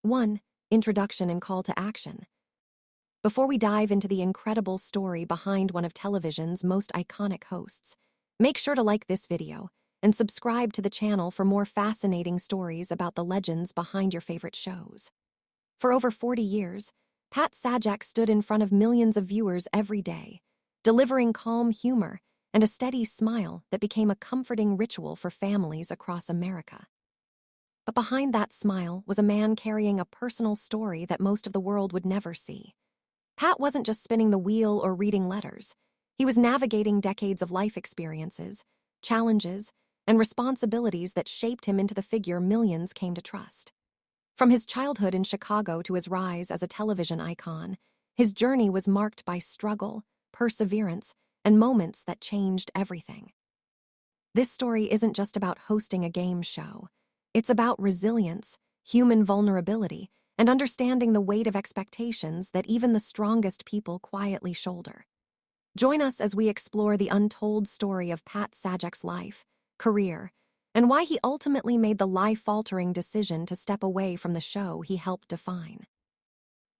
1. Introduction and call to action. Before we dive into the incredible story behind one of television's most iconic hosts, make sure to like this video and subscribe to the channel for more fascinating stories about the legends behind your favorite shows. For over 40 years, Pat Sajak stood in front of millions of viewers every day, delivering calm humor and a steady smile that became a comforting ritual for families across America. But behind that smile was a man carrying a personal story that most of the world would never see. Pat wasn't just spinning the wheel or reading letters. He was navigating decades of life experiences, challenges, and responsibilities that shaped him into the figure millions came to trust. From his childhood in Chicago to his rise as a television icon, his journey was marked by struggle, perseverance, and moments that changed everything. This story isn't just about hosting a game show. It's about resilience, human vulnerability, and understanding the weight of expectations that even the strongest people quietly shoulder. Join us as we explore the untold story of Pat Sajak's life, career, and why he ultimately made the life-altering decision to step away from the show he helped define.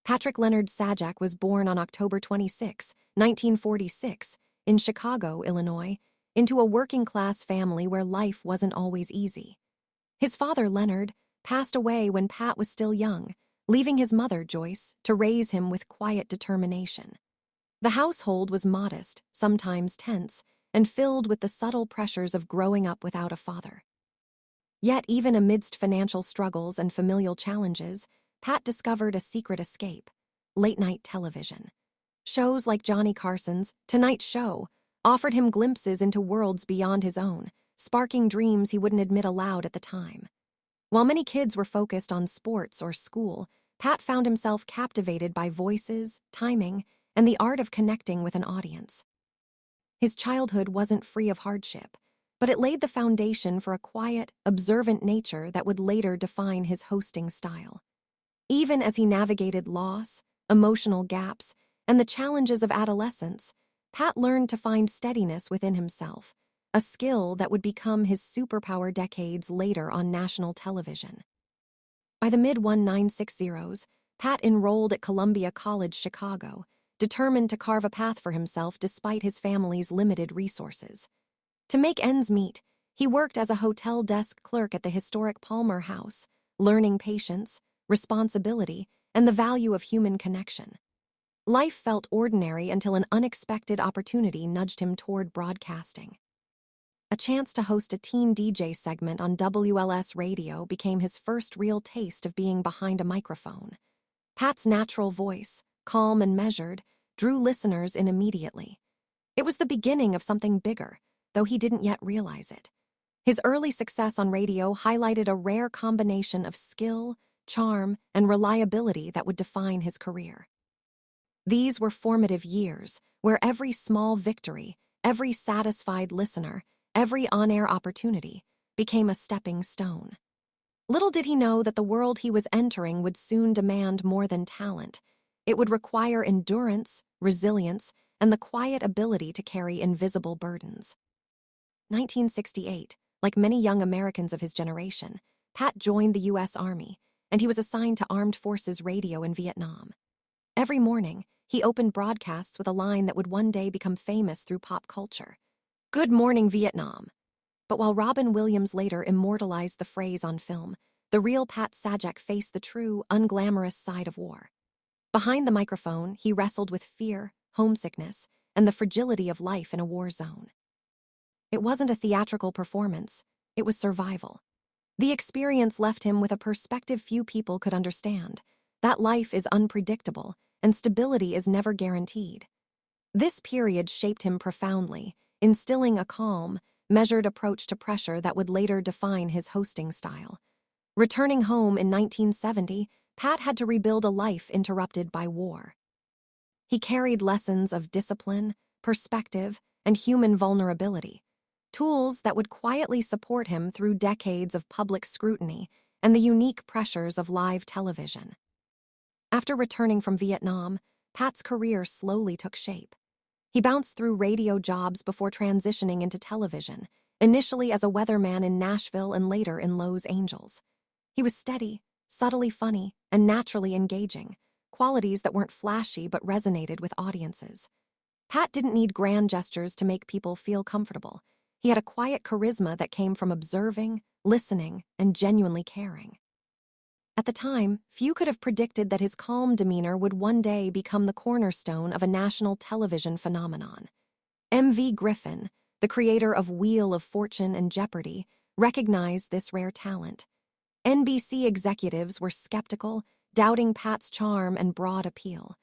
Patrick Leonard Sajak was born on October 26, 1946, in Chicago, Illinois, into a working-class family where life wasn't always easy. His father, Leonard, passed away when Pat was still young, leaving his mother, Joyce, to raise him with quiet determination. The household was modest, sometimes tense, and filled with the subtle pressures of growing up without a father. Yet, even amidst financial struggles and familial challenges, Pat discovered a secret escape: late-night television. Shows like Johnny Carson's Tonight Show offered him glimpses into worlds beyond his own, sparking dreams he wouldn't admit aloud at the time. While many kids were focused on sports or school, Pat found himself captivated by voices, timing, and the art of connecting with an audience. His childhood wasn't free of hardship, but it laid the foundation for a quiet, observant nature that would later define his hosting style. Even as he navigated loss, emotional gaps, and the challenges of adolescence, Pat learned to find steadiness within himself, a skill that would become his superpower decades later on national television. By the mid-1960s, Pat enrolled at Columbia College, Chicago, determined to carve a path for himself despite his family's limited resources. To make ends meet, he worked as a hotel desk clerk at the historic Palmer House, learning patience, responsibility, and the value of human connection. Life felt ordinary until an unexpected opportunity nudged him toward broadcasting. A chance to host a teen DJ segment on WLS radio became his first real taste of being behind a microphone. Pat's natural voice, calm and measured, drew listeners in immediately. It was the beginning of something bigger, though he didn't yet realize it. His early success on radio highlighted a rare combination of skill, charm, and reliability that would define his career. These were formative years, where every small victory, every satisfied listener, every on-air opportunity became a stepping stone. Little did he know that the world he was entering would soon demand more than talent. It would require endurance, resilience, and the quiet ability to carry invisible burdens. 1968, like many young Americans of his generation, Pat joined the U.S. Army, and he was assigned to Armed Forces Radio in Vietnam. Every morning, he opened broadcasts with a line that would one day become famous through pop culture: "Good morning, Vietnam." But while Robin Williams later immortalized the phrase on film, the real Pat Sajak faced the true, unglamorous side of war. Behind the microphone, he wrestled with fear, homesickness, and the fragility of life in a war zone. It wasn't a theatrical performance, it was survival. The experience left him with a perspective few people could understand: that life is unpredictable, and stability is never guaranteed. This period shaped him profoundly, instilling a calm, measured approach to pressure that would later define his hosting style. Returning home in 1970, Pat had to rebuild a life interrupted by war. He carried lessons of discipline, perspective, and human vulnerability, tools that would quietly support him through decades of public scrutiny and the unique pressures of live television. After returning from Vietnam, Pat's career slowly took shape. He bounced through radio jobs before transitioning into television, initially as a weatherman in Nashville and later in Los Angeles. He was steady, subtly funny, and naturally engaging, qualities that weren't flashy but resonated with audiences. Pat didn't need grand gestures to make people feel comfortable. He had a quiet charisma that came from observing, listening, and genuinely caring. At the time, few could have predicted that his calm demeanor would one day become the cornerstone of a national television phenomenon. M.V. Griffin, the creator of Wheel of Fortune and Jeopardy, recognized this rare talent. NBC executives were skeptical, doubting Pat's charm and broad appeal.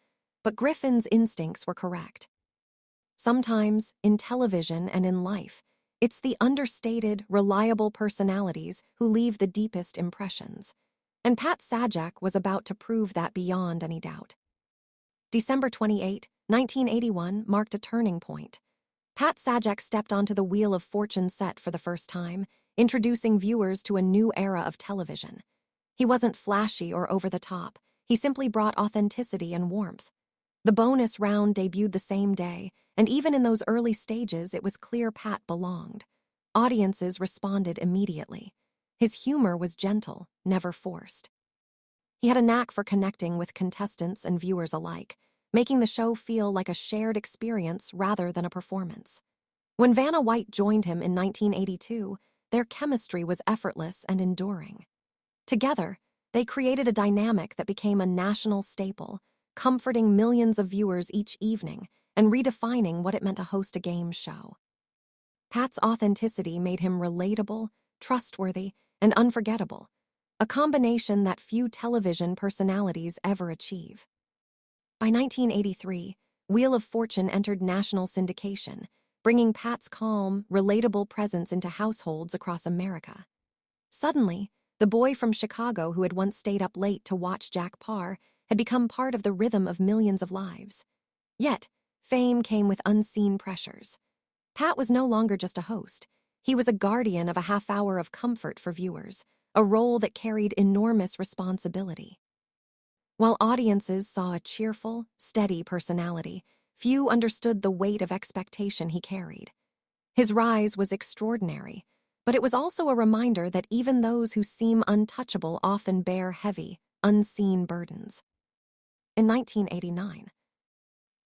But Griffin's instincts were correct. Sometimes, in television and in life, it's the understated, reliable personalities who leave the deepest impressions. And Pat Sajak was about to prove that beyond any doubt. December 28, 1981 marked a turning point. Pat Sajak stepped onto the Wheel of Fortune set for the first time, introducing viewers to a new era of television. He wasn't flashy or over the top. He simply brought authenticity and warmth. The bonus round debuted the same day, and even in those early stages, it was clear Pat belonged. Audiences responded immediately. His humor was gentle, never forced. He had a knack for connecting with contestants and viewers alike, making the show feel like a shared experience rather than a performance. When Vanna White joined him in 1982, their chemistry was effortless and enduring. Together, they created a dynamic that became a national staple, comforting millions of viewers each evening and redefining what it meant to host a game show. Pat's authenticity made him relatable, trustworthy, and unforgettable, a combination that few television personalities ever achieve. By 1983, Wheel of Fortune entered national syndication, bringing Pat's calm, relatable presence into households across America. Suddenly, the boy from Chicago who had once stayed up late to watch Jack Parr had become part of the rhythm of millions of lives. Yet, fame came with unseen pressures. Pat was no longer just a host. He was a guardian of a half hour of comfort for viewers, a role that carried enormous responsibility. While audiences saw a cheerful, steady personality, few understood the weight of expectation he carried. His rise was extraordinary, but it was also a reminder that even those who seem untouchable often bear heavy, unseen burdens. In 1989,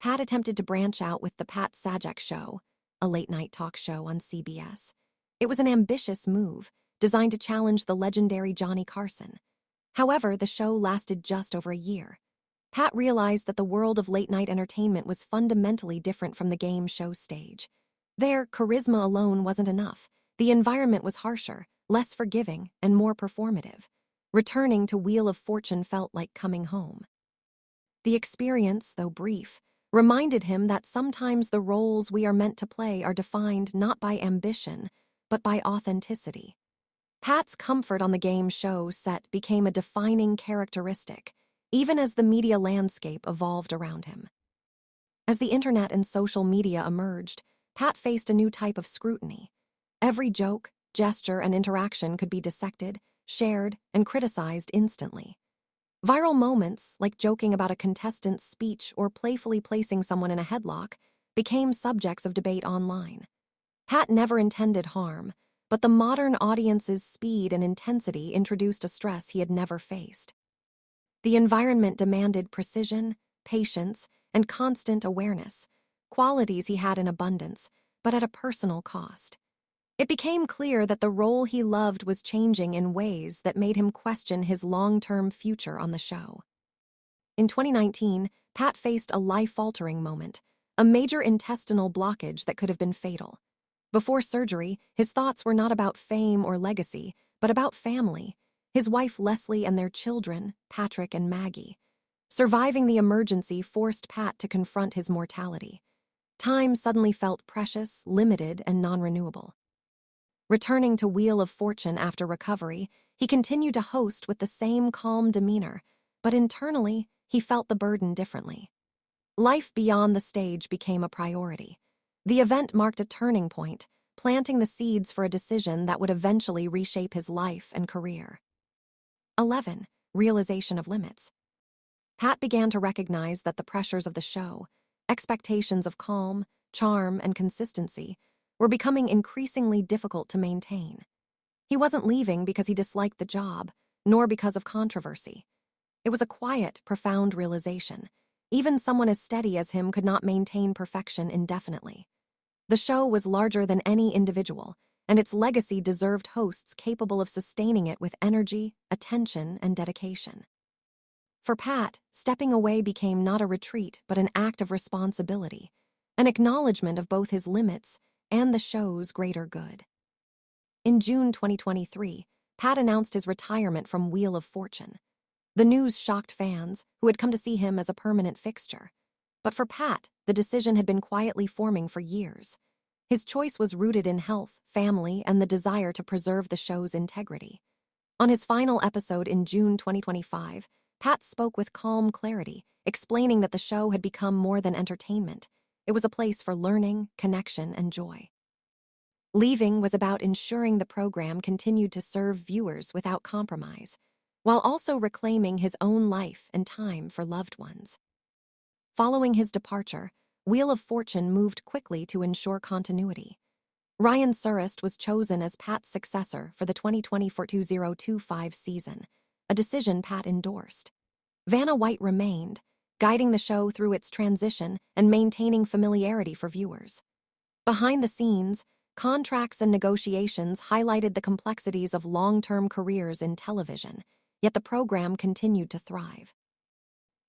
Pat attempted to branch out with The Pat Sajak Show, a late-night talk show on CBS. It was an ambitious move, designed to challenge the legendary Johnny Carson. However, the show lasted just over a year. Pat realized that the world of late-night entertainment was fundamentally different from the game show stage. There, charisma alone wasn't enough. The environment was harsher, less forgiving, and more performative. Returning to Wheel of Fortune felt like coming home. The experience, though brief, reminded him that sometimes the roles we are meant to play are defined not by ambition, but by authenticity. Pat's comfort on the game show set became a defining characteristic, even as the media landscape evolved around him. As the internet and social media emerged, Pat faced a new type of scrutiny. Every joke, gesture, and interaction could be dissected, shared, and criticized instantly. Viral moments, like joking about a contestant's speech or playfully placing someone in a headlock, became subjects of debate online. Pat never intended harm, but the modern audience's speed and intensity introduced a stress he had never faced. The environment demanded precision, patience, and constant awareness, qualities he had in abundance, but at a personal cost. It became clear that the role he loved was changing in ways that made him question his long-term future on the show. In 2019, Pat faced a life-altering moment, a major intestinal blockage that could have been fatal. Before surgery, his thoughts were not about fame or legacy, but about family, his wife Leslie and their children, Patrick and Maggie. Surviving the emergency forced Pat to confront his mortality. Time suddenly felt precious, limited, and non-renewable. Returning to Wheel of Fortune after recovery, he continued to host with the same calm demeanor, but internally, he felt the burden differently. Life beyond the stage became a priority. The event marked a turning point, planting the seeds for a decision that would eventually reshape his life and career. 11. Realization of limits. Pat began to recognize that the pressures of the show, expectations of calm, charm, and consistency, were becoming increasingly difficult to maintain. He wasn't leaving because he disliked the job, nor because of controversy. It was a quiet, profound realization. Even someone as steady as him could not maintain perfection indefinitely. The show was larger than any individual, and its legacy deserved hosts capable of sustaining it with energy, attention, and dedication. For Pat, stepping away became not a retreat but an act of responsibility, an acknowledgement of both his limits and the show's greater good. In June 2023, Pat announced his retirement from Wheel of Fortune. The news shocked fans, who had come to see him as a permanent fixture. But for Pat, the decision had been quietly forming for years. His choice was rooted in health, family, and the desire to preserve the show's integrity. On his final episode in June 2025, Pat spoke with calm clarity, explaining that the show had become more than entertainment. It was a place for learning, connection, and joy. Leaving was about ensuring the program continued to serve viewers without compromise, while also reclaiming his own life and time for loved ones. Following his departure, Wheel of Fortune moved quickly to ensure continuity. Ryan Searist was chosen as Pat's successor for the 2024-2025 season, a decision Pat endorsed. Vanna White remained, guiding the show through its transition and maintaining familiarity for viewers. Behind the scenes, contracts and negotiations highlighted the complexities of long-term careers in television, yet the program continued to thrive.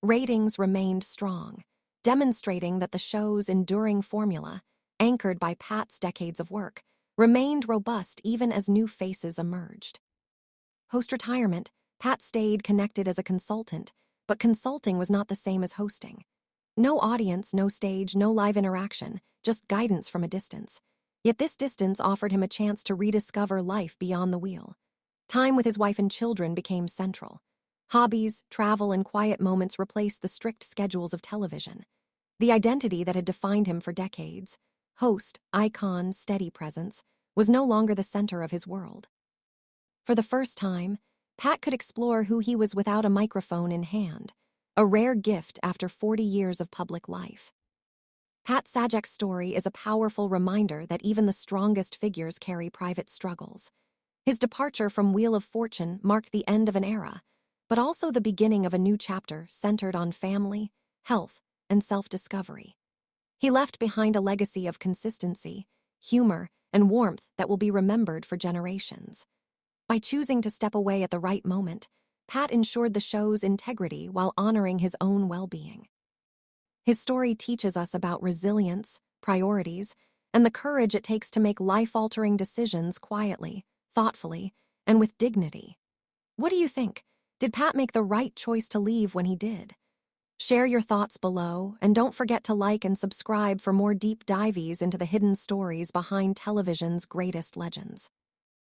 Ratings remained strong, demonstrating that the show's enduring formula, anchored by Pat's decades of work, remained robust even as new faces emerged. Post-retirement, Pat stayed connected as a consultant, but consulting was not the same as hosting. No audience, no stage, no live interaction, just guidance from a distance. Yet this distance offered him a chance to rediscover life beyond the wheel. Time with his wife and children became central. Hobbies, travel, and quiet moments replaced the strict schedules of television. The identity that had defined him for decades, host, icon, steady presence, was no longer the center of his world. For the first time, Pat could explore who he was without a microphone in hand, a rare gift after 40 years of public life. Pat Sajak's story is a powerful reminder that even the strongest figures carry private struggles. His departure from Wheel of Fortune marked the end of an era, but also the beginning of a new chapter centered on family, health, and self-discovery. He left behind a legacy of consistency, humor, and warmth that will be remembered for generations. By choosing to step away at the right moment, Pat ensured the show's integrity while honoring his own well-being. His story teaches us about resilience, priorities, and the courage it takes to make life-altering decisions quietly, thoughtfully, and with dignity. What do you think? Did Pat make the right choice to leave when he did? Share your thoughts below, and don't forget to like and subscribe for more deep dives into the hidden stories behind television's greatest legends.